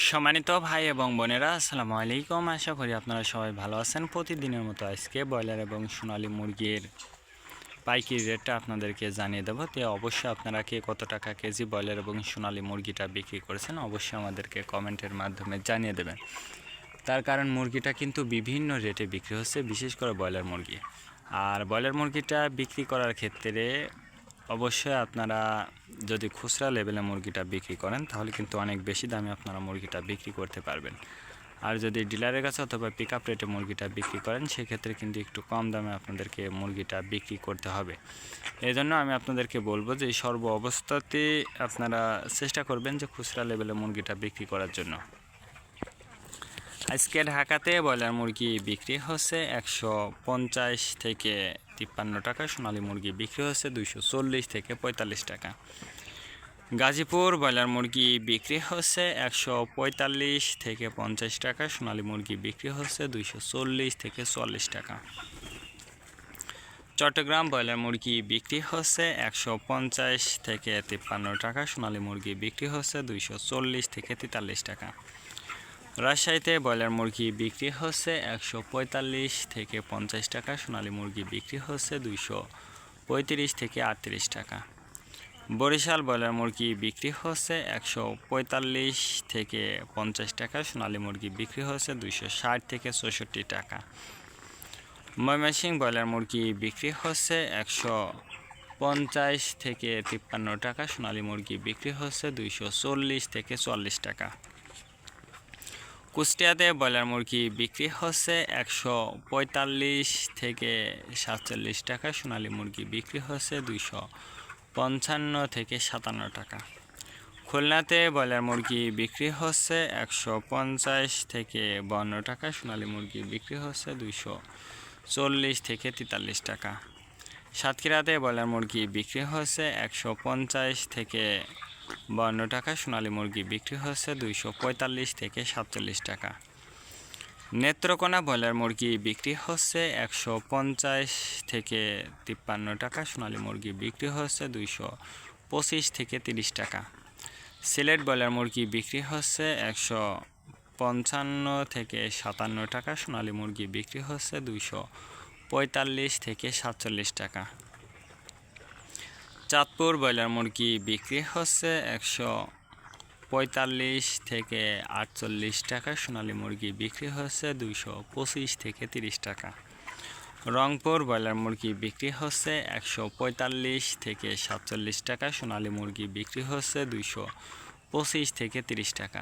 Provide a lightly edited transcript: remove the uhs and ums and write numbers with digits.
সম্মানিত ভাই এবং বোনেরা, আসসালামু আলাইকুম। আশা করি আপনারা সবাই ভালো আছেন। প্রতিদিনের মতো আজকে ব্রয়লার এবং সোনালী মুরগির পাইকারি রেটটা আপনাদেরকে জানিয়ে দেবো। তো অবশ্যই আপনারা কে কত টাকা কেজি ব্রয়লার এবং সোনালী মুরগিটা বিক্রি করেছেন অবশ্যই আমাদেরকে কমেন্টের মাধ্যমে জানিয়ে দেবেন। তার কারণ মুরগিটা কিন্তু বিভিন্ন রেটে বিক্রি হচ্ছে, বিশেষ করে ব্রয়লার মুরগি। আর ব্রয়লার মুরগিটা বিক্রি করার ক্ষেত্রে অবশ্যই আপনারা যদি খুচরা লেভেলে মুরগিটা বিক্রি করেন তাহলে কিন্তু অনেক বেশি দামে আপনারা মুরগিটা বিক্রি করতে পারবেন। আর যদি ডিলারের কাছে অথবা পিক আপ রেটে মুরগিটা বিক্রি করেন সেক্ষেত্রে কিন্তু একটু কম দামে আপনাদেরকে মুরগিটা বিক্রি করতে হবে। এই জন্য আমি আপনাদেরকে বলবো যে সর্ব অবস্থাতে আপনারা চেষ্টা করবেন যে খুচরা লেভেলে মুরগিটা বিক্রি করার জন্য। আজকে ঢাকাতে ব্রয়লার মুরগি বিক্রি হচ্ছে 150 থেকে 53 টাকা, সোনালী মুরগি বিক্রি হচ্ছে 240 থেকে 45 টাকা। গাজীপুর ব্রয়লার মুরগি বিক্রি হচ্ছে 145 থেকে 50 টাকা, সোনালী মুরগি বিক্রি হচ্ছে 240 থেকে 44 টাকা। চট্টগ্রাম ব্রয়লার মুরগি বিক্রি হচ্ছে 150 থেকে 53 টাকা, সোনালী মুরগি বিক্রি হচ্ছে 240 থেকে 43 টাকা। রাজশাহীতে ব্রয়লার মুরগি বিক্রি হচ্ছে 145 থেকে 50 টাকা, সোনালী মুরগি বিক্রি হচ্ছে 235 থেকে 38 টাকা। বরিশাল ব্রয়লার মুরগি বিক্রি হচ্ছে 145 থেকে 50 টাকা, সোনালী মুরগি বিক্রি হচ্ছে 260 থেকে 64 টাকা। ময়মনসিংহ ব্রয়লার মুরগি বিক্রি হচ্ছে 150 থেকে 53 টাকা, সোনালী মুরগি বিক্রি হচ্ছে 240 থেকে 40 টাকা। কুষ্টিয়াতে ব্রয়লার মুরগি বিক্রি হচ্ছে 145 থেকে 47 টাকা, সোনালী মুরগি বিক্রি হচ্ছে 255 থেকে 57 টাকা। খুলনাতে ব্রয়লার মুরগি বিক্রি হচ্ছে 150 থেকে 52 টাকা, সোনালী মুরগি বিক্রি হচ্ছে 240 থেকে 43 টাকা। সাতক্ষীরাতে ব্রয়লার মুরগি বিক্রি হচ্ছে 150 থেকে 52 টাকা, সোনালী মুরগি বিক্রি হচ্ছে 245 থেকে 47 টাকা। নেত্রকোনা ব্রয়লার মুরগি বিক্রি হচ্ছে 150 থেকে 53 টাকা, সোনালী মুরগি বিক্রি হচ্ছে 225 থেকে 30 টাকা। সিলেট ব্রয়লার মুরগি বিক্রি হচ্ছে 155 থেকে 57 টাকা, সোনালী মুরগি বিক্রি হচ্ছে 245 থেকে 47 টাকা। চাঁদপুর ব্রয়লার মুরগি বিক্রি হচ্ছে 145 থেকে 48 টাকা, সোনালী মুরগি বিক্রি হচ্ছে 225 থেকে 30 টাকা। রংপুর ব্রয়লার মুরগি বিক্রি হচ্ছে 145 থেকে 47 টাকা, সোনালী মুরগি বিক্রি হচ্ছে 225 থেকে 30 টাকা।